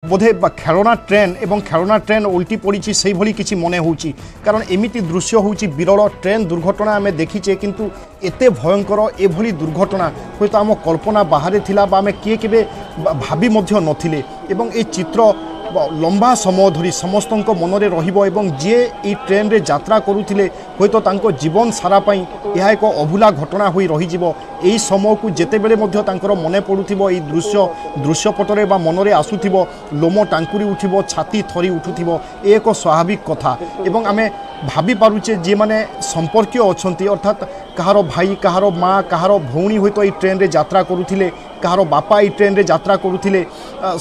बोधे खेलना ट्रेन एवं खेलना ट्रेन उल्टी पड़ी से भली किसी मन हो कारण एमिती दृश्य हूँ विरल ट्रेन दुर्घटना आम देखीचे किंतु एते भयंकर एभली दुर्घटना हूँ तो आम कल्पना बाहर थिला बा आम किए केबे भाभी मध्य नथिले एवं ए चित्र लंबा समय धरी समस्त मनरे रहिबो जे ई ट्रेन रे यात्रा करुथिले होइतो तांको जीवन सारा पई यह एक अभूला घटना होई रहिजिबो एई समय को जेते बेले मध्य तांकर मने पडुथिबो ई दृश्यपटरे बा मनरे आसुथिबो लोम टांकुरी उठिबो छाती थरी उठुथिबो एक स्वाभाविक कथा एवं आमे भाभी पारुचे जे माने संपर्कीय अछंती अर्थात कहारो भाई कहारो माँ कहारो भौणी होइतो ई ट्रेन रे यात्रा करुथिले कहारो बापा ई ट्रेन रे यात्रा करुथिले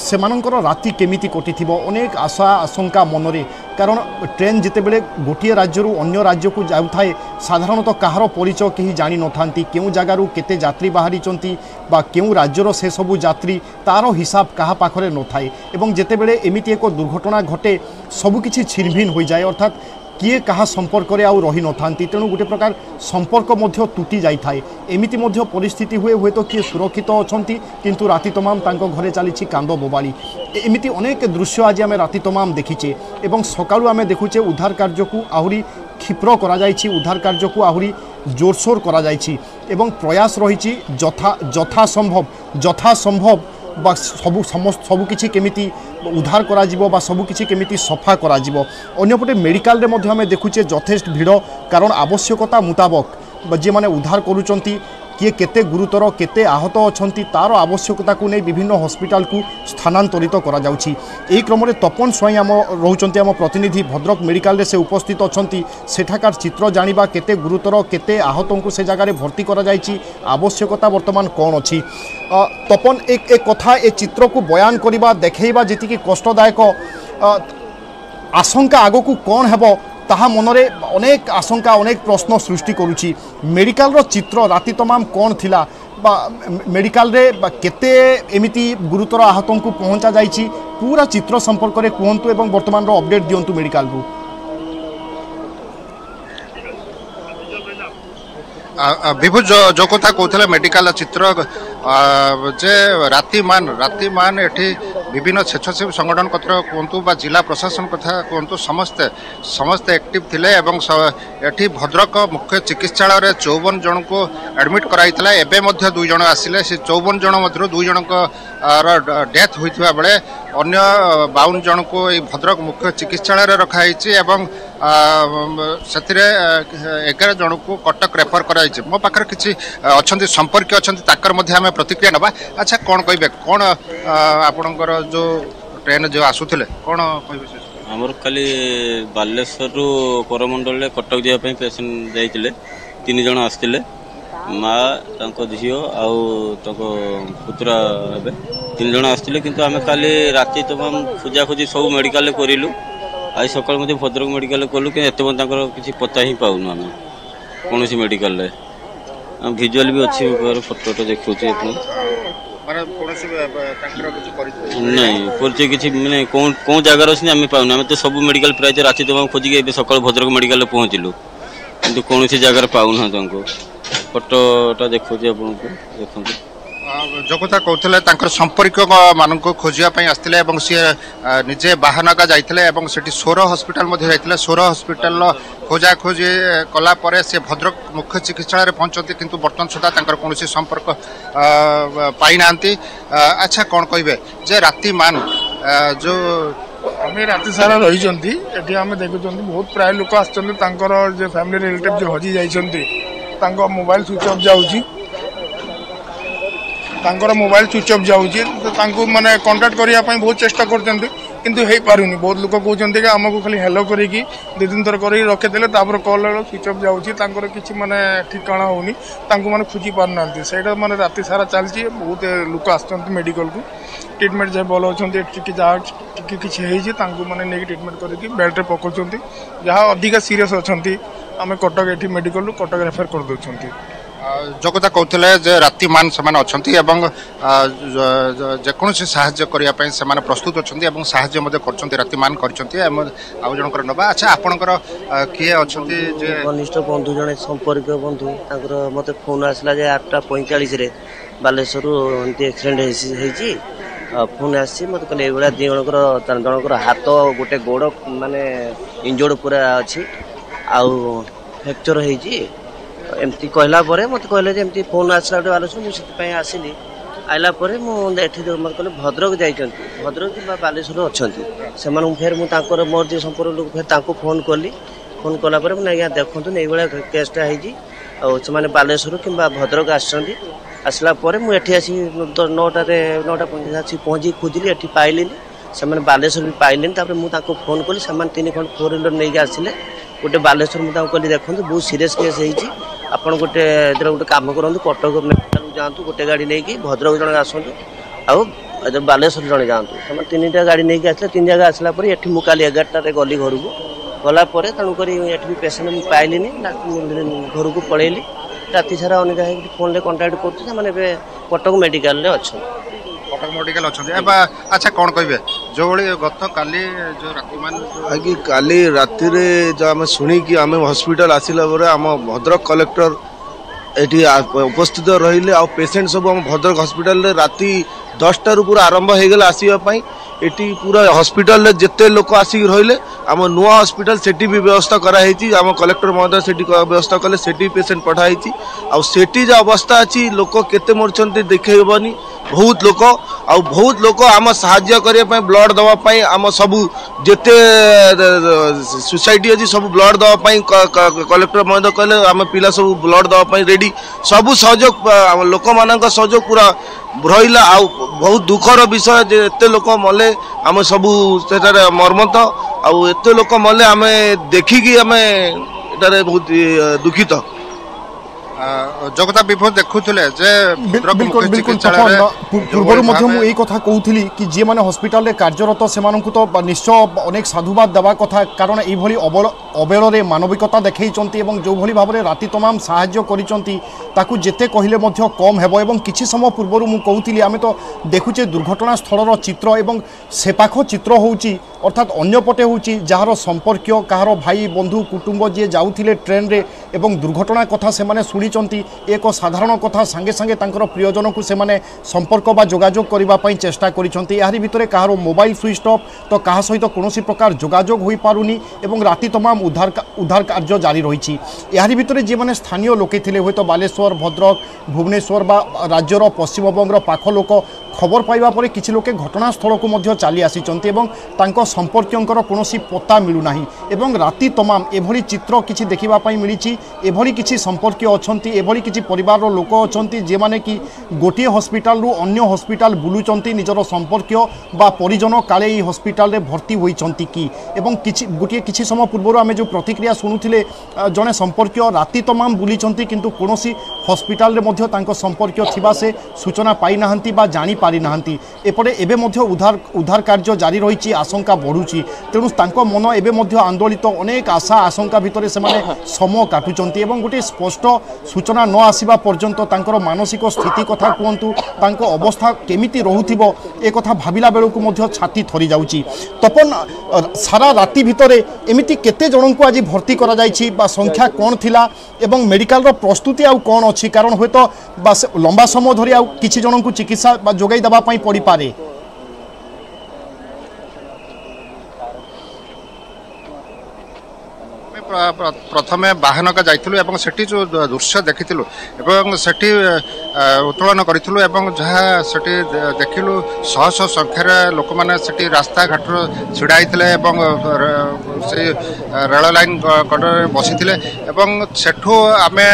सेमानंकर राति केमिति कटिथिबो अनेक आशा आशंका मनरे कारण ट्रेन जिते बेले गोटे राज्य अन्य राज्य को जाउथाए साधारणतः कहारो परिचय केही जानि नथांती केउ जगारू केते यात्री बाहरिचंती बा केउ राज्यर से सबु यात्री तार हिसाब कहा पाखरे नथाए एवं जेते बेले एमिति एक दुर्घटना घटे सबु किछि छिनभिन हो जाए अर्थात किए कहा संपर्क रे आउ रही नथांती तेणु गोटे प्रकार संपर्क मध्य तुटी जाई थाए एमिति मध्य परिस्थिति हुए हुए तो किए सुरक्षित अछंती किंतु राति तमाम तांको घरे चली कांद बोबाली एमिति अनेक दृश्य आज आम राति तमाम देखीचे एवं सकाळु आम देखुचे उद्धार कार्य को आहरी क्षिप्र करा जायछि उद्धार कार्य को आहरी जोरसोर करा जायछि एवं प्रयास रही यथा संभव बा सबु किछि केमिति उद्धार करा जिवो बा सबु किछि केमिति सफा करा जिवो अन्यपटे मेडिकल रे मध्य आमे देखुचे यथेष्ट भीड़ कारण आवश्यकता मुताबक जे माने उद्धार करूचंती किए केते गुरुतर केते आहत अछंती तार आवश्यकता को नहीं विभिन्न हॉस्पिटल को स्थानांतरित करा जाउछि एही क्रम रे तपन स्वाई आम रहउचंती आम प्रतिनिधि भद्रक मेडिकल रे से उपस्थित अछंती सेठाकार चित्र जानिबा केते गुरुतर केते आहत को से जगह रे भर्ती करा जाइछि आवश्यकता वर्तमान कौन अछि तपन एक कथा ए चित्र को बयान करिबा देखैबा जेति कि कष्टदायक आशंका आगो को कौन हेबो ताहा मनरे अनेक आशंका अनेक प्रश्न सृष्टि करुछि मेडिकल रो चित्र राति तमाम कौन थिला बा मेडिकल रे केते एमिति गुरुतर आहतों को पहुंचा जाइछि पूरा चित्र संपर्क रे कहंतु एवं वर्तमान रो अपडेट दियंतु मेडिकल रो विभु जो कथा कहते मेडिकल चित्र जे रातिमान एठी विभिन्न स्वेच्छासेवी संगठन कथा कहतु बा जिला प्रशासन कथा कहतु समस्ते एक्टिव थिले एवं एठी भद्रक मुख्य चिकित्सालय रे 54 जन को एडमिट कराइतला एबे मध्य 2 जन आसिले से 54 जन मध्य 2 जन को डेथ होइथिबा बेले अन्य 52 जन को भद्रक मुख्य चिकित्सालय रे रखाइछि एवं सेतिरे 11 जन को कटक रेफर करा मो पाखर किसी अच्छा संपर्क अच्छा ताकर मध्य आम प्रतिक्रिया नवा अच्छा कौन कहे कौन आपणकर जो ट्रेन जो आसुले कौन कह आमर खाली बालेश्वर रु करमंडल कटक जावाई पेसेंट जाइए 3 जन आसते माँ झील पुतरा हे 3 जन आसते कि आम खाली राति तमाम खोजाखोजी सब मेडिकल करूँ आज सका भद्रक मेडिकल कलु कि किसी पता ही पाऊनु आम कौन सी मेडिकल भिजुआल भी अच्छी फोटो देखा नहीं परिचय किसी मैंने कौन जगार अच्छे आम पाऊना आम तो सब मेडिकल प्राय राति तमाम खोजिक सका भद्रक मेडिकल पहुँचलु कि कौन सी जगार पाऊना फोटोटा देखा देखो जो कथा कहते संपर्क मान खोजापी आसते सी निजे बाहानगा जाते सोर हस्पिटाल जाते सोर हस्पिटाल खोजा खोजी कलापर से भद्रक मुख्य चिकित्सालय पहुंचती किंतु बर्तमान सुधा कौन संपर्क पाई ना अच्छा कौन कहे जे राति मान जो आम राति सारा रही आम देखुं बहुत प्राय लोक आसर फैमिली रिलेटिव जो हजि जाती मोबाइल स्विच ऑफ जाऊँगी मोबाइल स्विच ऑफ जाऊँगी तो माने कांटेक्ट करने बहुत चेष्टा करते किंतु हो पारुनी बहुत लोग कहते आमको खाली हेलो करी 2-3 थर कर रखीदे कल स्विच ऑफ जाऊँगी किसी माने ठिकाना होनी माने खोजी पारना से माने राति सारा चलती बहुत लोक आस मेडिकल को ट्रिटमेंट जहाँ भल अच्छे जहाँ किसी माने नहीं ट्रिटमेंट करके बेड रे पकाउं जहाँ अधिक सीरीयस अच्छा आम कटक ये मेडिकल कटक रेफर कर दौरान जो कथा कहते राति मान से जेकोसी साहाय्य करने से प्रस्तुत अच्छा साहाय्य राति मान कर जनकर नवा अच्छा आपणकर किए अच्छा घनिष्ठ बंधु जड़े संपर्क बंधु मत फोन आसला 8:45 बालेश्वर एमती एक्सीडेंट फोन आसी मत कहले एभलिया दी जनकर हाथ गोटे गोड़ माने इंजोर्ड पूरा अच्छी आउ फ्रैक्चर होइछि एमती कहला परे मत कहले जे एमती फोन आसला बालेश्वर मुझे आसिली आइला परे मुझे मत कहले भद्रक जाइछन्ति भद्रक कि बालेश्वर अच्छन्ति से फिर मुझे मोर जे संपर्क लोक फिर फोन कली फोन कला परे मुझे आज्ञा देखु ये केसटा होइछि से बालेश्वर कि भद्रक आसछन्ति आसला परे मुझे आसी 9:50 आसी पहुँची खोजिली एठी पाइलिनी से बालेश्वर भी पाइलिनी मुझे फोन कली से 3 खंड 4 व्हीलर नहीं आसिले गोटे बालेश्वर मुझे कहली देखो बहुत सीरीयस केस होइछि आपण गोटे गोटे काम करूँ कटक मेडिकल जातु गोटे गाड़ी नहीं भद्रक जन आसतु आउ बालेश्वर जन जातु से 3टा गाड़ी नहीं आसले 3 जगह आसला ये मु काली 11टारे गली घर को गला तेणुक ये पेसेंट पाइली घर को पलैली राति सारा अनेक फोन में कंटाक्ट कर कटक मेडिकल अच्छा कटक मेडिकल अच्छा अच्छा कौन कहे जो गत काली जो राति काली राति जो आम शुणिकी आम हॉस्पिटल आसला आम भद्रक कलेक्टर ये उपस्थित रहिले आ पेसेंट सब आम भद्रक हॉस्पिटल राति 10टा पूरा आरंभ हो गला आसवाई एटी पूरा हॉस्पिटल जिते लोक आसिक रहिले आम नुआ हॉस्पिटल सेठी भी व्यवस्था कराई आम कलेक्टर महोदय सेठी व्यवस्था कले सेठी पेसेंट पठाई आ सेठी जो अवस्था अच्छी लोक केते मरछन्ति देखैबनी बहुत लोक आम साहाय्य करने ब्लड दवाई आम सबू जिते सोसाइटी अच्छी सब ब्लड दवाई कलेक्टर महोदय कहले आम पिला सब ब्लड दवाई रेडी सबू सहयोग लोक मान सहयोग पूरा रहा आ बहुत दुखर विषय जे एते लोक मले आम सबू सेटारे मर्मत आउ एते लोक मले आम देखिकी आम एटारे बहुत दुखित जगता विभोज देखुले जे बिल्कुल बिल्कुल पूर्व यही कथा कहूली कि जी मैंने हॉस्पिटल रे कार्यरत से तो निश्चय अनेक साधुवाद देवा कथा कारण ये अबेल मानविकता देखते जो भाव में राति तमाम साहाय्य कर जिते कहले कम हेबो एवं किछि समय पूर्व मु कहूली आमे तो देखुचे दुर्घटना स्थल चित्र एवं सेपाख चित्र होउची अर्थात अन्यपटे होउची जार संपर्क कहार भाई बंधु कुटुंब जी जाउथिले ट्रेन रे एवं दुर्घटना कथा से माने शुणिचंती एक साधारण कथा सांगे सांगे तांकर प्रियजन को से माने संपर्क बा जोगाजोग करिबा पई चेष्टा करिसंती यारि भितरे कहार मोबाइल स्विच ऑफ तो कहा सहित कोनोसी प्रकार जोगाजोग होई पारुनी एवं राति तमाम उद्धार कार्य जारी रही यारि भितरे जे माने स्थानीय लोके थिले होय तो बालेश्वर भद्रक भुवनेश्वर बा राज्यर पश्चिमबंगर पाख लोक खबर पाइबा परे किछि लोके घटनास्थल को मध्य चली आसीचंती एवं तांको संपर्कियंकर कोनोसी पता मिलु नाही एवं राति तमाम एभली चित्र किछि देखिबा पई मिलिछि एभली किछि संपर्क अछंती एभली किछि परिवार लोक अछंती जे माने कि गोटे हॉस्पिटल रु अन्य हॉस्पिटल बुलुचंती निजर संपर्क बा परिजन काले ई हॉस्पिटल रे भर्ती होइचंती कि एवं किछि गोटे किछि समय पूर्व आमे जो प्रतिक्रिया सुनुथिले जने संपर्क राति तमाम बुलिचंती किंतु कोनोसी हॉस्पिटल रे मध्य तांको संपर्क थिबा से सूचना पाई नाहंती बा जानी पारि नाहंती एपटे एबे मध्य उद्धार कार्य जारी रही आशंका बढ़ुची तेणु तांको मन एबे मध्य आंदोलित अनेक आशा आशंका भितर से माने समय काटुचंती एवं गोटे स्पष्ट सूचना न आसीबा पर्यंत तांकर मानसिक स्थिति कथा कहतु तांको अवस्था केमिति रहुथिबो ए कथा भाबिला बेलकु मध्य छाती थरी जाउची तपन सारा राति भितर एमिति केते जनंकु आज भर्ती करा जायछि बा संख्या कोन थिला एवं मेडिकल रो प्रस्तुति आउ कोन अछि कारण होय तो लंबा समय धरि आउ किछि जनंकु चिकित्सा बा जोगाई दबा पई पड़ी पारे प्रथमे बाहनका जाइथिलु एवं सेठी जो दृश्य देखिथिलु एवं सेठी उत्तोलन करिथिलु एवं जहा सेठी देखिलु शह शह संख्यार लोक माने सेठी रास्ता घाट छिड़ा हिथिले एवं से रेल लाइन कड़े बसिथिले एवं सेठु आमे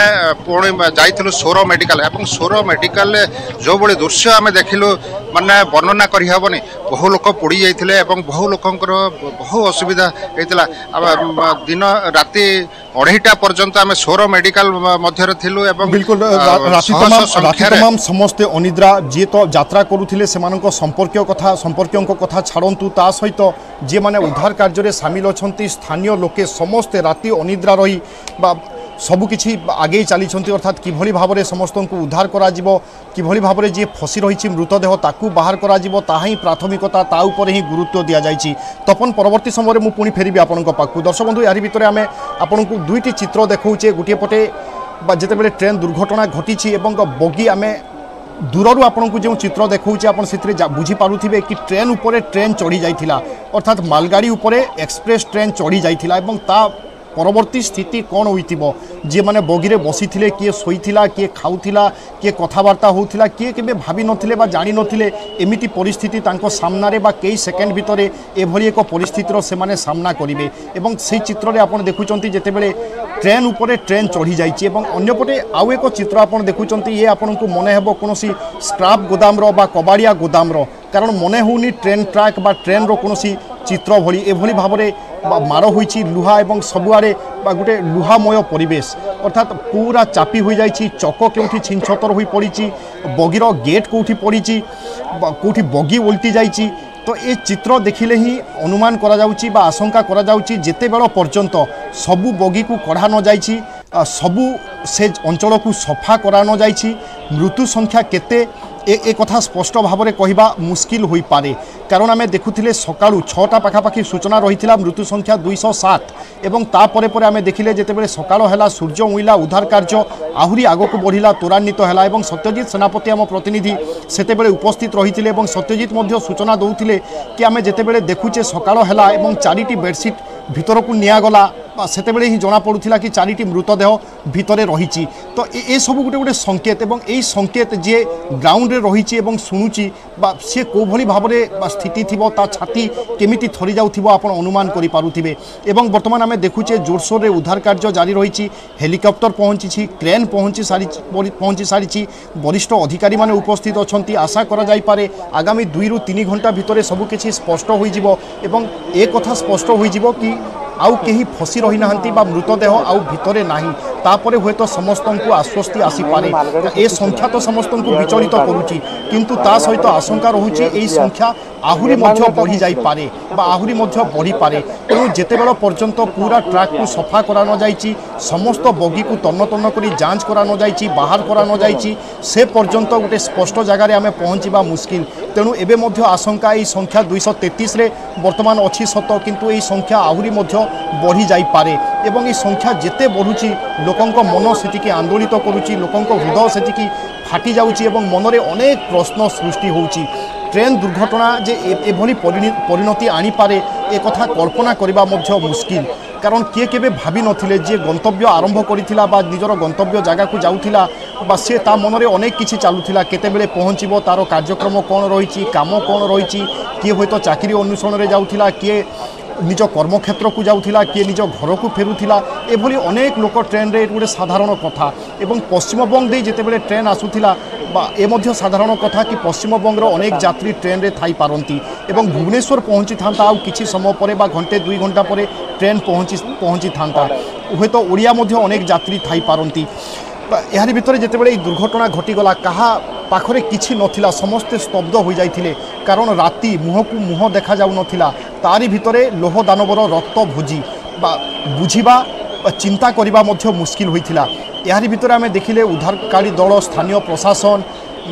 पुणी जाइथिलु सोरो मेडिकल एवं सोरो मेडिकल जो बड़ी दृश्य आमे देखिलु माने वर्णना करि हबनी बहु लोक पोड़ी जाइथिले एवं बहु लोकंकर बहु असुविधा हेतिला दिन राति 2:30 पर्यंत आम सोरो मेडिकल मध्य थिलु एवं बिल्कुल राति तमाम समस्ते अनिद्रा जी तो यात्रा करुथिले सेमानक संपर्कियों कथा छाड़ंतु ता सहित जे माने उद्धार कार्य रे शामिल अछंती स्थानीय लोके समस्ते राति अनिद्रा रही बा सबुकिछि आगे चली अर्थात किभली भाव में समस्त को उद्धार करा जिवो किभली भाव में जी फसी रही मृतदेह ताकू बाहर करा जिवो ताहा ही प्राथमिकता ता ऊपर ही गुरुत्व दिया जाइछि तपन परवर्ती समय में पुणी फेरबी आपनक पाखु दर्शक बंधु यारि भितर आमे आपनकु दुईटी चित्र देखौचे गोटे पटे जिते बेले ट्रेन दुर्घटना घटी एवं बगी आमे दूररू आपन को जो चित्र देखौचे आपन से बुझी पारुथिबे कि ट्रेन उपरे ट्रेन चढ़ी जाइथिला अर्थात मालगाड़ी उपरे एक्सप्रेस ट्रेन चढ़ी जाइथिला एवं ता परवर्ती स्थिति कौन होइथिबो जे माने बगिरे बसी थिले किए सोईथिला किए खाउथिला किए कथावार्ता होउथिला किए केबे भाबी नथिले बा जानि नथिले एमिति परिस्थिति तांको सामना रे बा कई सेकेंड भितरे एभली एक परिस्थितिर से माने सामना करिवे एवं सेही चित्र रे आपण देखुचंती जेते बेले ट्रेन उपरे ट्रेन चढ़ी जाइछि एवं अन्यपटे आउ एक चित्र आपण देखुचंती ये आपण को मने हेबो कोनोसी स्क्रैप गोदाम रो बा कबाड़िया गोदाम रो कारण मने होउनी ट्रेन ट्रैक बा ट्रेन रो कोनोसी चित्र भली एभली भाबरे मार होइछि लुहा एवं सबुआड़े गोटे लुहामय परिवेश अर्थात पूरा चापी हो जाइछि चक केउठी छिनछतर होई पड़िछि बगीर गेट कोउठी पड़िछि कोउठी बगी उल्टी जाइछि तो ये चित्र देखिले ही अनुमान करा जाउछि बा आशंका करा जाउछि जेते बेल पर्यंत सबु बगी को कढ़ा न जाइछि सबु से अंचल को सफा करा न जाइछि मृत्यु संख्या केते ए कथा स्पष्ट भाव में कहवा मुस्किल हो पारे कारण आम देखुले सकाळू 6टा पाखापाखि सूचना रही मृत्यु संख्या 207 एवं तापरे परे आम देखिले जेतेबेले सकाळ हैला सूर्य उइला उद्धार कार्य आहुरी आगक बढ़िला त्वरान्वित हैला एवं सत्यजित सेनापति आम प्रतिनिधि सेतेबेले उपस्थित रही एवं सत्यजित मध्य सूचना दौथिले कि आम जेतेबेले देखुचे सकाळ हैला एवं 4टी बेडसीट भितर को नियागला सेतेबेले ही जना पड़ुथिला कि 4टी मृतदेह भितरे रही तो ये सब गोटे गोटे संकेत एवं यही संकेत जे ग्राउंड रे रही एवं शुणुची सी को भली भाव में स्थिति थिबो ता छाती केमिति थरी जाउथिबो आपण अनुमान करि पारुथिबे एवं वर्तमान आमे देखुचे जोरसोर रे उद्धार कार्य जारी रही हेलिकॉप्टर पहुंची क्रेन पहुंची सारी वरिष्ठ अधिकारी माने उपस्थित अछंती आशा करा जाई पारे आगामी 2 ରୁ 3 घंटा भितरे सब किछि स्पष्ट होई जिवो एवं एक कथा स्पष्ट होई जिवो कि आउ कहीं फसी रही ना मृतदेह आउ भितरे नाही तापरे हुए तो समस्त को आश्वस्ति आसी पारे ए संख्या तो समस्त को विचलित करुच्ची किंतु ता सहित आशंका रहुची ए संख्या आहुरी मध्य बढ़ी जाई पारे बा आहुरी मध्य बढ़ी पारे तेणु जेते बेल पर्यंत पूरा ट्रैक को सफा करा न जाइछि समस्त बगी को तन्न तन्न करी जांच करा न जाइछि बाहर करा न जाइछि से पर्यंत गोटे स्पष्ट जगार आम पहुँचवा मुस्किल तेणु एबे मध्य आशंका এই संख्या 233 रे वर्तमान अच्छी सत किंतु এই संख्या आहुरी मध्य बढ़ी जाई पारे एवं এই संख्या जेते बढ़ुची लोकंक मन सेतिकी आंदोलित करुची लोकंक हृदय सेतिकी फाटी जाउची एवं मनरे अनेक प्रश्न सृष्टि होउची ट्रेन दुर्घटना जे एभली परिणति आनी पारे ए कथा कल्पना करबा मध्य मुस्किल कारण किए केबे भाभी नथिले जे गंतव्य आरंभ करिथिला बा निजर गंतव्य जगह को जाउथिला बा से ता मनरे अनेक किछि चालुथिला केतेबेले पहुँचबो तार कार्यक्रम कोन रहिछि काम कोन रहिछि किए होयतो चाकरी अन्वेषण रे जाउथिला किए निज कर्मक्षेत्र को जाउथिला किए निज घर को फेरुथिला एभली अनेक लोक ट्रेन रे गोटे साधारण कथा एवं पश्चिमबंग दे जेतेबेले ट्रेन आसुथिला बा ए मध्य साधारण कथा कि पश्चिमबंग रो अनेक यात्री ट्रेन रे थाई पारंती एवं भुवनेश्वर पहुँची थांता आउ किछि समय परे बा घंटे 2 घंटा परे ट्रेन पहुँची थांता हुए तो ओडिया मध्य अनेक यात्री थाई पारंती यार भितर जेतेबेले ई दुर्घटना घटीगला कहा पाखरे किछि नथिला समस्ते स्तब्ध हो जाइथिले कारण राति मुह को मुह देखा जाउ नथिला तारी भितरे लोह दानवर रक्त भोजी बा बुझिबा चिंता करिबा मध्य मुस्किल होइथिला यार भितर आमे देखिले उद्धारकारी दल स्थानीय प्रशासन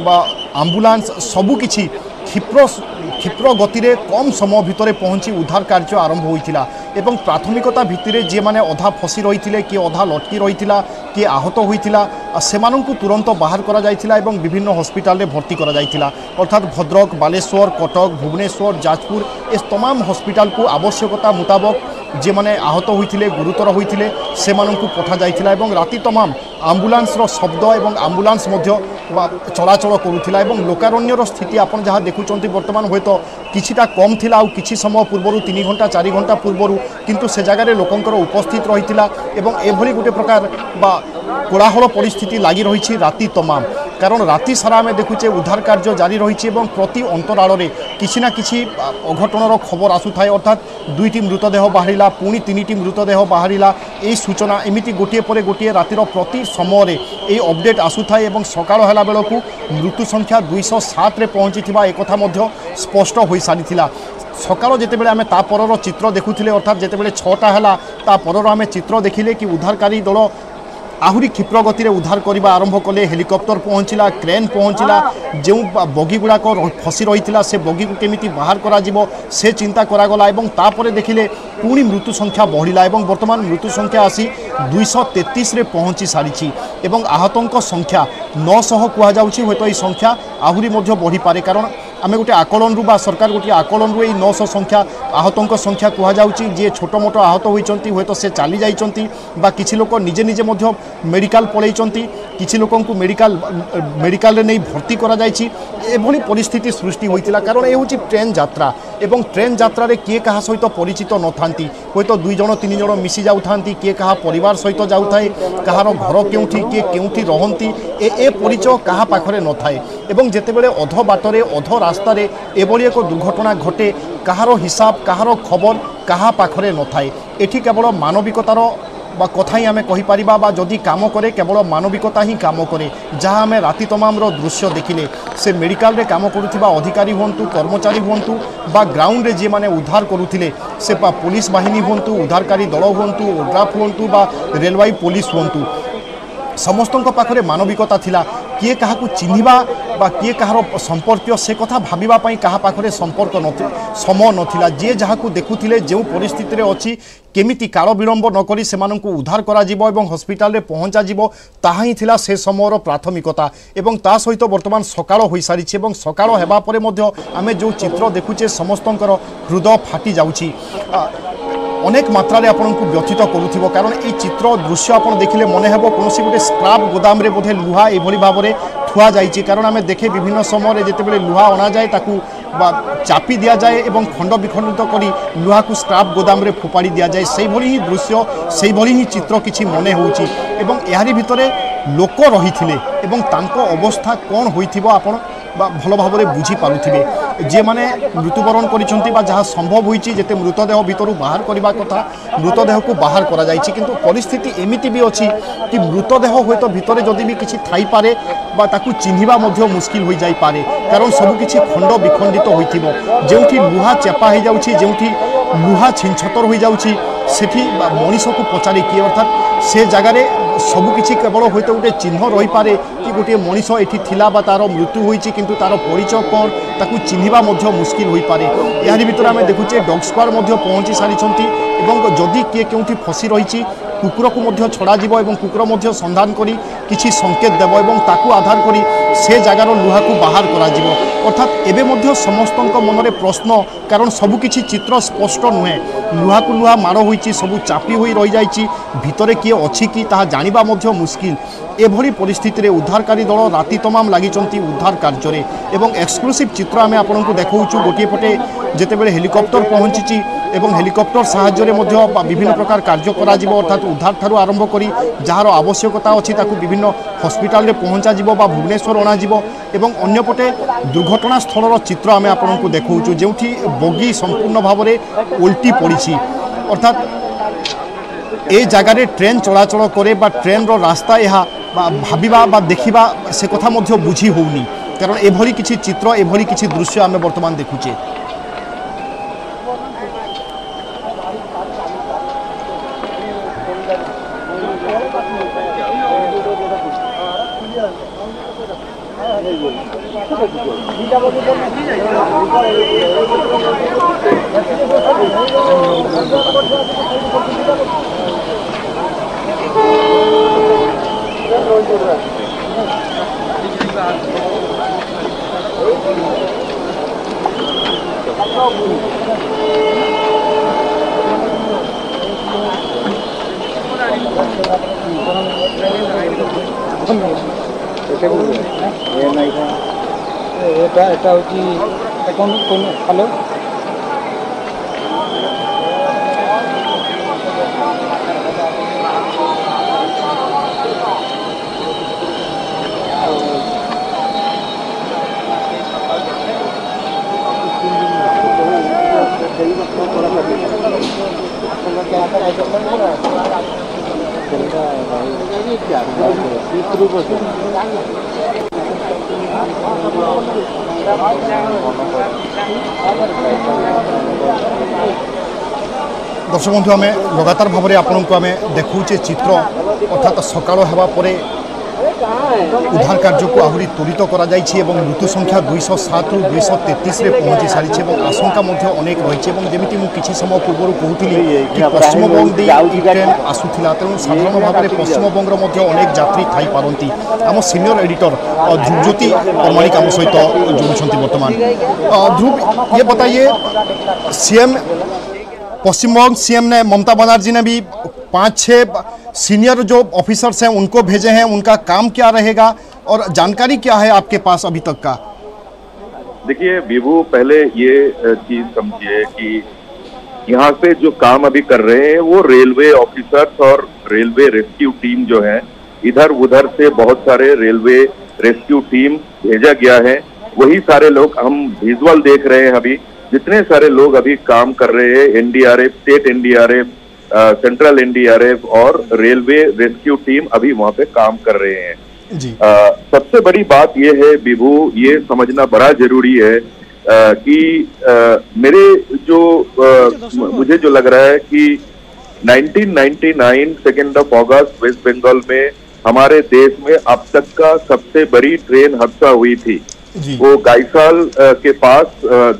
बा एम्बुलेंस सबु किछि क्षिप्र गति रे कम समय भितर पहुँची उद्धार कार्य आरंभ होइथिला एवं प्राथमिकता भित्तिरे जे माने अधा फसी रही कि अधा लटकी रही कि आहत होइथिला सेमानंकु तुरंत बाहर करा जाइथिला एवं विभिन्न हॉस्पिटल रे भर्ती करा जाइथिला अर्थात भद्रक बालेश्वर कटक भुवनेश्वर जाजपुर ए तमाम हॉस्पिटल को आवश्यकता मुताबक जे माने आहत होइथिले गुरुतर होइथिले सेमानंकु पठा जाइथिला एवं राति तमाम आम्बुलांस रो शब्द एवं आम्बुलांस मध्य चलाचल करुथिला एवं लोकारण्यर स्थिति आपण जहाँ देखुचंती वर्तमान हुए तो किछिटा कम थिला आउ किछि समय पूर्वरु 3 घंटा 4 घंटा पूर्वरु किंतु से जगार लोकंकर उपस्थित रहिथिला एवं एभली गोटे प्रकार बा कोलाहल परिस्थिति लगी रही राति तमाम कारण राति सारा आम देखुचे उद्धार कार्य जारी रही प्रति अंतराल में किसी ना किसी अघटनर खबर आसुए अर्थात 2टी मृतदेह बाहरिला पुणी 3टी मृतदेह बाहरिला यही सूचना एमती गोटे पर गोटे रातिर प्रति समय ये अपडेट आसुए और सकाळ होला बेलू मृत्यु संख्या 207 रे पहुँची एक स्पष्ट हो सारी सकाळ जितेबाला आम तापर चित्र देखुले अर्थात जितेबाला 6टा है तापर आम चित्र देखिले कि उद्धारकारी दल आहुरी क्षिप्र गति उद्धार करने आरंभ कले। हेलिकॉप्टर पहुँचला, क्रेन पहुँचला, जो बगी गुड़ाक फसी रही से बगी को केमिति बाहर करा जिवो से चिंता करागला। तापर देखिले पुणी मृत्यु संख्या बढ़िला और बर्तमान मृत्यु संख्या आसी 233 रे पहुँची सारी और आहतों संख्या 900 कहुच्छी। हूँ तो यह संख्या आहुरी बढ़ी पारे, कारण आम गोटे आकलन बा सरकार गोटे आकलन 900 संख्या आहतों संख्या कहुच्छी। जी छोट मोट आहत होती हूँ तो से चली जाइंट बा किसी लोक निजे निजे मेडिकल पलैंट, किसी लोक मेडिकल नहीं भर्ती करा एभली परिस्थिति सृष्टि होता। कारण ये हूँ ट्रेन यात्रा एवं ट्रेन यात्रा रे किए कहा सहित परिचित न था, हूँ तो 2 जण 3 जण मिसी जाऊँ, किए कहा परिवार सहित जाऊए, कहार घर केउठी किए केउठी रहंती ए परिचय कहा पाखरे न थाए। एवं जेतेबेले अध बाटरे अध रास्तार एभली एक दुर्घटना घटे कहार हिसाब कहार खबर कहा पाखरे न थाए। एठी केवल मानविकतार बा कथा ही आम कहीपर बा जदि काम करे केवल मानविकता ही काम करे। जहाँ आम राति तमाम दृश्य देखिले से मेडिकल रे काम करुथिबा अधिकारी हुंतु कर्मचारी हुंतु बा ग्राउंड रे जे माने उद्धार करुथिले से पुलिस बाहिनी हुंतु उद्धारकारी दल हुंतु ओड्राफ हुंतु बा रेलवे पुलिस हुंतु समस्तों पाखरे मानविकता थिला। किए कहा चिन्हिबा बा किए कहार संपर्क से कथा भाबिबा पई कहा पाखरे संपर्क समय नथिला। जे जहाँ को देखुथिले जो परिस्थिति रे अछि केमिति काल विलंब न करी सेमानंकु उद्धार करा जिवो एवं हॉस्पिटल रे पहुंचा जिवो ताहा ही थिला से समयर प्राथमिकता। एवं ता सहित वर्तमान सकाळ होई सारी एवं सकाळ हेबा परे मध्य आमे जो चित्र देखुचे समस्तंकर हृदय फाटी जाउछि। अनेक मात्रा आपन को व्यथित करुथिबो, कारण ये चित्र दृश्य आपन देखिले मन हेबो कोनोसी गोटे स्क्रैप गोदाम रे बोधे लुहा एभली भाबरे थुआ जाइछि। कारण आमे देखे विभिन्न समय जेतेबेले लुहा अना जाए ताकू चापी दिया जाए एवं खंड विखंडित करी लुहा को स्क्रैप गोदाम रे फोपाड़ी दिया जाए। से भली ही दृश्य से भली ही चित्र किछि मने होउछि एवं यारी भितरे लोक रहिथिले एवं तांको अवस्था कोन होइथिबो आपण भल भाव में बुझी पारुथिबे। जे माने मृत्युवरण करिसंती बा जहाँ संभव होइछि जेते मृतदेह भितर बाहर करबा कथा मृतदेह को बाहर करा जाइछि, किंतु परिस्थिति एमिति भी अछि कि मृतदेह होइतो भितरे जदि भी किछि थाई पारे बा ताकू चिन्हिबा मध्ये मुश्किल होई जाई पारे। कारण सब किछि खंड विखंडित होइथिबो, जेउठी लुहा चेपा हो जाउछि, जेउठी लुहा छिनछतर हो जाउछि सेठी मनीष को पचारे किए, अर्थात से जगार सबकि केवल हूँ तो गोटे चिन्ह रही पारे कि गोटे मनीष एठी थिला बा तार मृत्यु होइछि, किंतु तार परिचय कौन ताकू चिन्हिबा मध्ये मुश्किल होई पारे। यारी भितर आमे देखुचे डॉग स्क्वाड मध्ये पहुँची सारिछंती एवं जदि किए केउठी फसी रही कुकुर को मध्य छड़ा जीवो एवं कुकुर मध्य संधान करी किछि संकेत देव एवं ताकू आधार करी से जगार लुहा को बाहर करा जीवो। अर्थात एबे मध्य समस्तंक मनरे प्रश्न, कारण सबकि चित्र स्पष्ट नुहे, लुहा को लुहा माड़ होइछि, सबू चापी होई रही जाइछि, भितरे किए अछि कि ताहा जानिबा मध्य मुश्किल। एभली परिस्थिति रे उद्धारकारी दल राति तमाम लागिचंती उद्धार कार्य एवं एक्सक्लूसिव चित्र आमे आपनकु देखाउछु। गोटे पटे जेतेबेले हेलिकॉप्टर पहुँची एवं हेलिकॉप्टर साहाय्य मध्य विभिन्न प्रकार कार्य करा जिवो, अर्थात उद्धार ठारू आरंभ करी जार आवश्यकता अछि ताकू विभिन्न हॉस्पिटल रे पहुँचा जिवो बा भुवनेश्वर अना जिवो। एवं अन्यपटे दुर्घटना स्थलर चित्र आमे आपनकु देखाउछु जेउठी बगी संपूर्ण भाव में उल्टी पड़ी, अर्थात ए जगार ट्रेन चलाचल करे बा ट्रेन रो रास्ता यह भाबिबा बा देखिबा से कथा मध्य बुझी होउनी। कारण एभली किछि चित्र एभली किछि दृश्य आमे वर्तमान देखुचे। हेलो दर्शक बंधु आम लगातार भाव में आपन को आम देखुचे चित्र अर्थात सकाळ हेबा परे उद्धार कार्य को आहरी त्वरित करा जाइछि एवं मृत्यु संख्या 207 रु 233 रे पहुंची सारी एवं आशंका मध्य अनेक रही एवं जमिति मु किछि समय पूर्व कहूतिली कि पश्चिमबंग दे ट्रेन आसुथिला तेणु साधारण भाव में पश्चिमबंगर मध्य अनेक यात्री थाई पारंती आम सीनियर एडिटर ध्रुवज्योति परमाणिक आम सहित जोड़ुछंती वर्तमान। ध्रुव, ये बताइए सीएम पश्चिमबंग सीएम ने ममता बनर्जी ने भी 5-6 सीनियर जो ऑफिसर्स हैं उनको भेजे हैं, उनका काम क्या रहेगा और जानकारी क्या है आपके पास अभी तक का? देखिए विभू, पहले ये चीज समझिए कि यहाँ पे जो काम अभी कर रहे हैं वो रेलवे ऑफिसर्स और रेलवे रेस्क्यू टीम जो है, इधर उधर से बहुत सारे रेलवे रेस्क्यू टीम भेजा गया है। वही सारे लोग हम विजुअल देख रहे हैं, अभी जितने सारे लोग अभी काम कर रहे हैं, NDRF, state NDRF, central NDRF और रेलवे रेस्क्यू टीम अभी वहां पे काम कर रहे हैं जी। सबसे बड़ी बात ये है विभू, ये समझना बड़ा जरूरी है कि मेरे जो मुझे जो लग रहा है कि 1999 2 अगस्त वेस्ट बंगाल में हमारे देश में अब तक का सबसे बड़ी ट्रेन हादसा हुई थी। वो गाइसाल के पास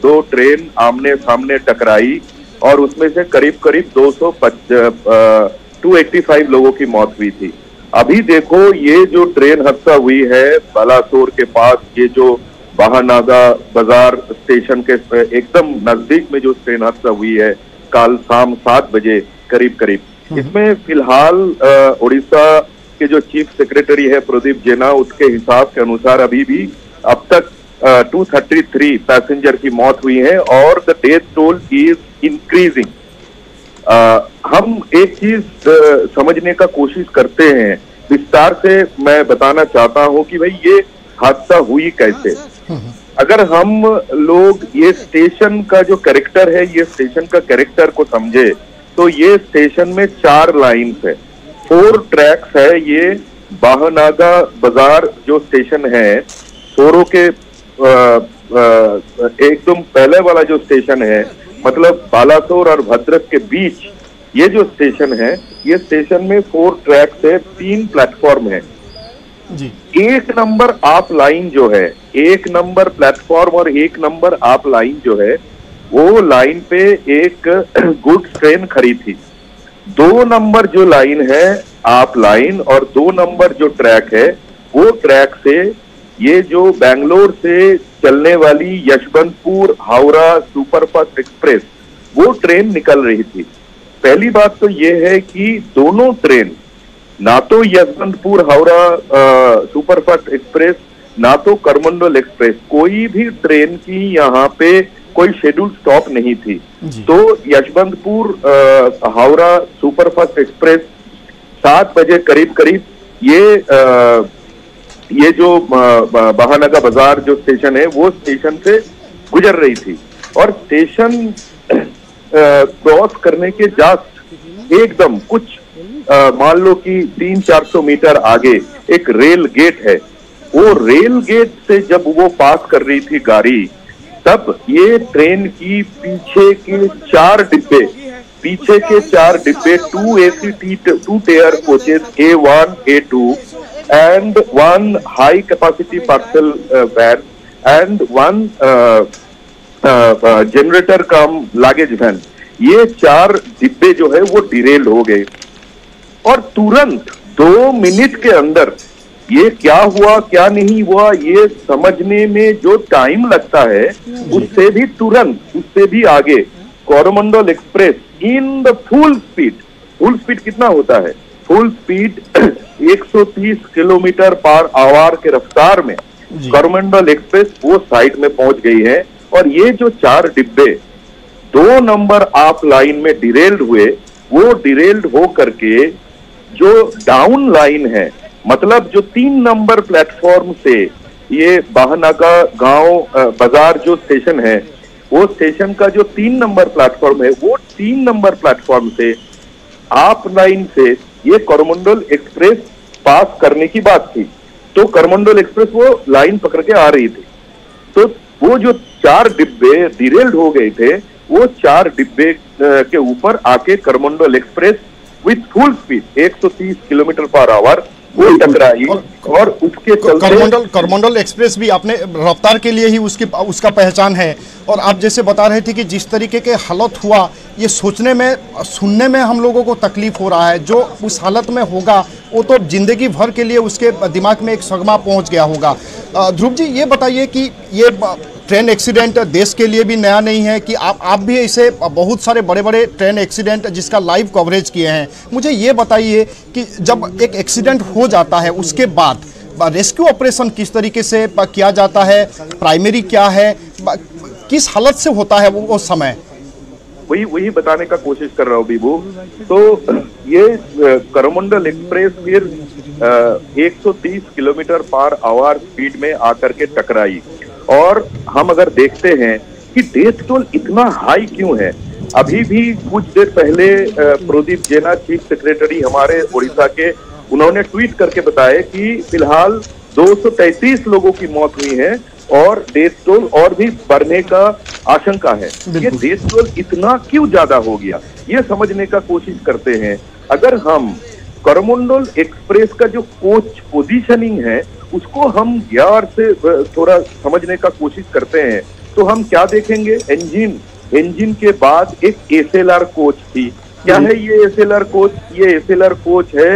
2 ट्रेन आमने सामने टकराई और उसमें से करीब 285 लोगों की मौत हुई थी। अभी देखो ये जो ट्रेन हादसा हुई है बालासोर के पास, ये जो बाहानागा बाजार स्टेशन के एकदम नजदीक में जो ट्रेन हादसा हुई है कल शाम 7 बजे करीब, इसमें फिलहाल उड़ीसा के जो चीफ सेक्रेटरी है प्रदीप जेना, उसके हिसाब के अनुसार अभी भी अब तक 233 पैसेंजर की मौत हुई है और the death toll is increasing. हम एक चीज समझने का कोशिश करते हैं, विस्तार से मैं बताना चाहता हूं कि भाई ये हादसा हुई कैसे। अगर हम लोग ये स्टेशन का जो कैरेक्टर है, ये स्टेशन का कैरेक्टर को समझे तो ये स्टेशन में 4 लाइन्स है, 4 ट्रैक्स है। ये बाहनागा बाजार जो स्टेशन है, सोरो के एकदम पहले वाला जो स्टेशन है, मतलब बालासोर और भद्रक के बीच ये जो स्टेशन है, ये स्टेशन में 4 ट्रैक्स है, 3 प्लेटफॉर्म है जी। 1 नंबर आप लाइन जो है, 1 नंबर प्लेटफॉर्म और 1 नंबर आप लाइन जो है, वो लाइन पे एक गुड्स ट्रेन खड़ी थी। 2 नंबर जो लाइन है आप लाइन और 2 नंबर जो ट्रैक है, वो ट्रैक से ये जो बेंगलोर से चलने वाली यशवंतपुर हावड़ा सुपरफास्ट एक्सप्रेस वो ट्रेन निकल रही थी। पहली बात तो ये है कि दोनों ट्रेन, ना तो यशवंतपुर हावड़ा सुपरफास्ट एक्सप्रेस ना तो करमंडल एक्सप्रेस, कोई भी ट्रेन की यहाँ पे कोई शेड्यूल स्टॉप नहीं थी। तो यशवंतपुर हावड़ा सुपरफास्ट एक्सप्रेस 7 बजे करीब ये जो बाहानागा बाजार जो स्टेशन है वो स्टेशन से गुजर रही थी और स्टेशन क्रॉस करने के जस्ट एकदम कुछ मान लो कि 300-400 मीटर आगे एक रेल गेट है। वो रेल गेट से जब वो पास कर रही थी गाड़ी, तब ये ट्रेन की पीछे के 4 डिब्बे 2 AC 2 tier coaches A1, A2 and 1 high capacity parcel van and 1 generator cum luggage van, ये 4 डिब्बे जो है वो डिरेल हो गए और तुरंत 2 मिनट के अंदर ये क्या हुआ क्या नहीं हुआ ये समझने में जो टाइम लगता है, उससे भी तुरंत, उससे भी आगे Coromandel express in the full speed कितना होता है? Full speed 130 kilometre per hour के रफ्तार में कोरोमंडल एक्सप्रेस वो साइड में पहुंच गई है और ये जो 4 डिब्बे 2 नंबर आप लाइन में डिरेल्ड हुए, वो डिरेल्ड हो करके जो डाउन लाइन है, मतलब जो 3 नंबर प्लेटफॉर्म से ये बाहनागा गांव बाजार जो स्टेशन है, वो स्टेशन का जो 3 नंबर प्लेटफॉर्म है, वो 3 नंबर प्लेटफॉर्म से आप लाइन से ये कोरोमंडल एक्सप्रेस पास करने की बात थी। तो कोरोमंडल एक्सप्रेस वो लाइन पकड़ के आ रही थी, तो वो जो 4 डिब्बे डिरेल्ड हो गए थे, वो 4 डिब्बे के ऊपर आके Coromandel express with full speed 130 kilometre per hour वो टकराई और उसके चलते करमंडल एक्सप्रेस भी आपने रफ्तार के लिए ही उसका पहचान है। और आप जैसे बता रहे थे कि जिस तरीके के हालत हुआ, ये सोचने में सुनने में हम लोगों को तकलीफ हो रहा है। जो उस हालत में होगा वो तो जिंदगी भर के लिए उसके दिमाग में एक सदमा पहुंच गया होगा। ध्रुव जी, ये बताइए कि ये ट्रेन एक्सीडेंट देश के लिए भी नया नहीं है कि आप भी ऐसे बहुत सारे बड़े बड़े ट्रेन एक्सीडेंट जिसका लाइव कवरेज किए हैं। मुझे ये बताइए कि जब एक एक्सीडेंट हो जाता है उसके बाद रेस्क्यू ऑपरेशन किस तरीके से किया जाता है, प्राइमरी क्या है, किस हालत से होता है वो समय? वही बताने का कोशिश कर रहा हूँ बीबू। तो ये करमंडल एक्सप्रेस फिर 130 किलोमीटर पर आवर स्पीड में आकर के टकराई। और हम अगर देखते हैं कि डेथ टोल इतना हाई क्यों है, अभी भी कुछ देर पहले प्रदीप जेना चीफ सेक्रेटरी हमारे उड़ीसा के, उन्होंने ट्वीट करके बताया कि फिलहाल 233 लोगों की मौत हुई है और डेथ टोल और भी बढ़ने का आशंका है। ये डेथ टोल इतना क्यों ज्यादा हो गया, ये समझने का कोशिश करते हैं। अगर हम करमंडल एक्सप्रेस का जो कोच पोजीशनिंग है उसको हम गौर से थोड़ा समझने का कोशिश करते हैं तो हम क्या देखेंगे, इंजन के बाद एक SLR कोच थी। क्या है ये SLR कोच? ये SLR कोच है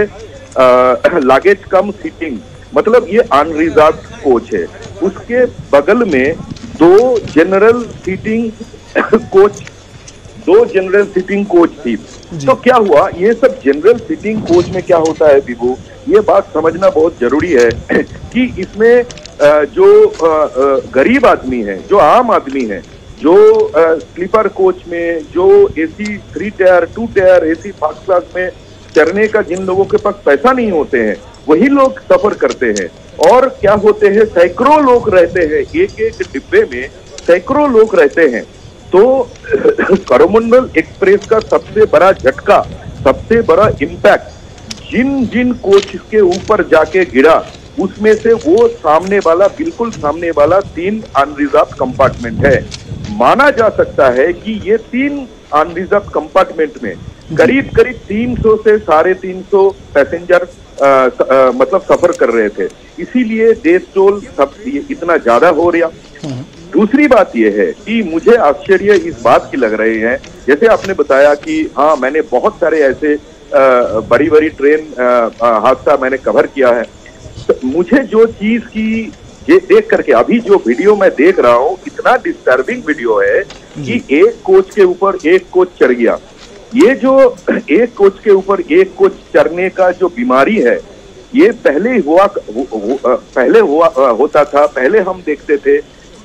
लागेज कम सीटिंग, मतलब ये अनरिजर्व कोच है। उसके बगल में 2 जनरल सीटिंग कोच थी। तो क्या हुआ, ये सब जनरल सीटिंग कोच में क्या होता है विभू, ये बात समझना बहुत जरूरी है कि इसमें जो गरीब आदमी है, जो आम आदमी है, जो स्लीपर कोच में, जो AC 3 tyre 2 tyre AC first class में चढ़ने का जिन लोगों के पास पैसा नहीं होते हैं वही लोग सफर करते हैं। और क्या होते हैं, सैकड़ों लोग रहते हैं, एक डिब्बे में सैकड़ों लोग रहते हैं। तो करमंडल एक्सप्रेस का सबसे बड़ा झटका, सबसे बड़ा इम्पैक्ट जिन कोच के ऊपर जाके गिरा उसमें से वो बिल्कुल सामने वाला 3 अनरिजर्व कंपार्टमेंट है। माना जा सकता है कि ये 3 अनरिजर्व कंपार्टमेंट में करीब 300 से 350 पैसेंजर मतलब सफर कर रहे थे, इसीलिए डेथ टोल सब इतना ज्यादा हो रहा। दूसरी बात यह है कि मुझे आश्चर्य इस बात की लग रही है, जैसे आपने बताया कि हाँ, मैंने बहुत सारे ऐसे बड़ी ट्रेन हादसा मैंने कवर किया है। तो मुझे जो चीज की ये देख करके अभी जो वीडियो मैं देख रहा हूँ, इतना डिस्टर्बिंग वीडियो है कि एक कोच के ऊपर एक कोच चढ़ गया। ये जो एक कोच के ऊपर एक कोच चढ़ने का जो बीमारी है, ये पहले होता था। पहले हम देखते थे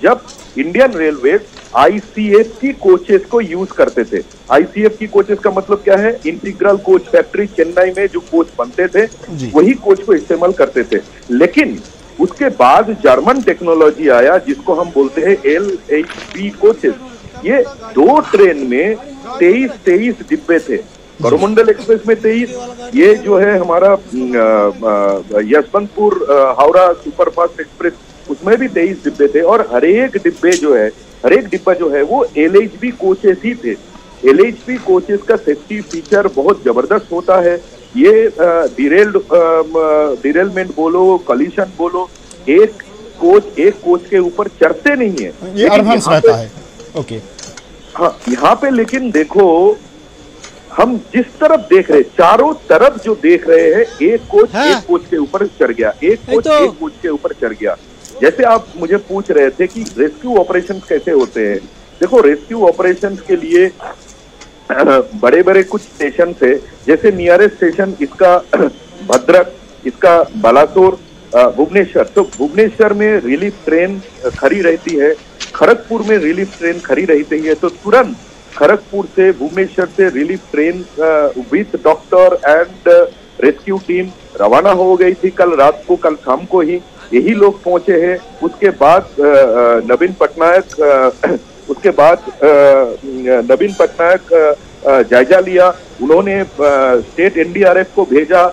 जब इंडियन रेलवे ICF की कोचेस को यूज करते थे। ICF की कोचेस का मतलब क्या है, इंटीग्रल कोच फैक्ट्री चेन्नई में जो कोच बनते थे वही कोच को इस्तेमाल करते थे। लेकिन उसके बाद जर्मन टेक्नोलॉजी आया जिसको हम बोलते हैं LHB कोचेस। ये 2 ट्रेन में 23 डिब्बे थे। करमंडल एक्सप्रेस में 23, ये जो है हमारा यशवंतपुर हावड़ा सुपरफास्ट एक्सप्रेस उसमें भी 23 डिब्बे थे। और हर एक डिब्बा जो है वो LHB कोचेस ही थे। LHB कोचेस का सेफ्टी फीचर बहुत जबरदस्त होता है। ये डिरेलमेंट बोलो, कॉलिशन बोलो, एक कोच के ऊपर चढ़ते नहीं है, ये एडवांस रहता है। ओके, हाँ, यहाँ पे लेकिन देखो, हम जिस तरफ देख रहे, चारों तरफ जो देख रहे हैं, एक कोच के ऊपर चढ़ गया, एक कोच के ऊपर चढ़ गया। जैसे आप मुझे पूछ रहे थे कि रेस्क्यू ऑपरेशंस कैसे होते हैं। देखो, रेस्क्यू ऑपरेशंस के लिए बड़े कुछ स्टेशन है, जैसे नियरेस्ट स्टेशन इसका भद्रक, इसका बालासोर, भुवनेश्वर। तो भुवनेश्वर में रिलीफ ट्रेन खड़ी रहती है, खड़गपुर में रिलीफ ट्रेन खड़ी रहती है। तो तुरंत खड़गपुर से, भुवनेश्वर से relief train with doctor and rescue team रवाना हो गई थी कल रात को, कल शाम को ही यही लोग पहुंचे हैं। उसके बाद नवीन पटनायक जायजा लिया। उन्होंने स्टेट NDRF को भेजा,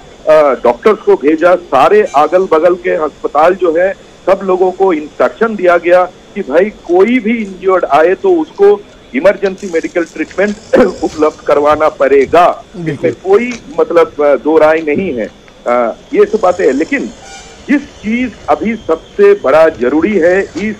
डॉक्टर्स को भेजा, सारे अगल बगल के अस्पताल जो है सब लोगों को इंस्ट्रक्शन दिया गया कि भाई कोई भी इंजर्ड आए तो उसको इमरजेंसी मेडिकल ट्रीटमेंट उपलब्ध करवाना पड़ेगा। इसमें कोई मतलब दो राय नहीं है। ये सब बातें हैं, लेकिन जिस चीज अभी सबसे बड़ा जरूरी है इस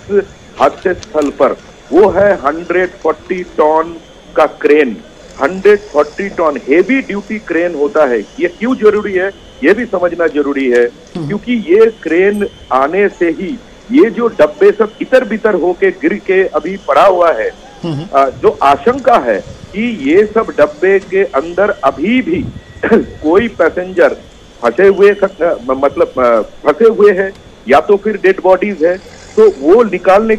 हादसे स्थल पर वो है 140 टन का crane. 140 tonne heavy duty crane होता है। ये क्यों जरूरी है ये भी समझना जरूरी है, क्योंकि ये क्रेन आने से ही ये जो डब्बे सब इतर बितर होके गिर के अभी पड़ा हुआ है, जो आशंका है कि ये सब डब्बे के अंदर अभी भी कोई पैसेंजर फंसे हुए है या तो फिर डेड बॉडीज है, तो वो निकालने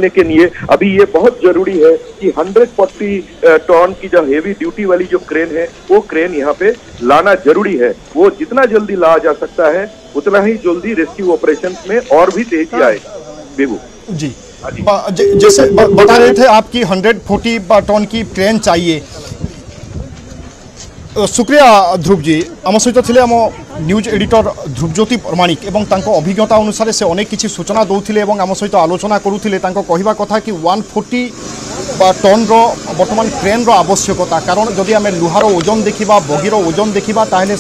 के लिए अभी ये बहुत जरूरी है कि 140 टन की जो हेवी ड्यूटी वाली जो क्रेन है वो क्रेन यहाँ पे लाना जरूरी है। वो जितना जल्दी लाया जा सकता है उतना ही जल्दी रेस्क्यू ऑपरेशन में और भी तेजी आएगा। बेबू जी जैसे बता रहे थे आपकी 140 टन की क्रेन चाहिए। शुक्रिया ध्रुव जी, आम सहित थे आम न्यूज एडिटर ध्रुवज्योति प्रमाणिक एवं तांको अभिज्ञता अनुसार से अनेक किसी सूचना दौले और आम सहित आलोचना करुले। कहवा कथा कि 140 टन बर्तमान क्रेन आवश्यकता, कारण जदि आम लुहार ओजन देखा बगीर ओजन देखा ताहले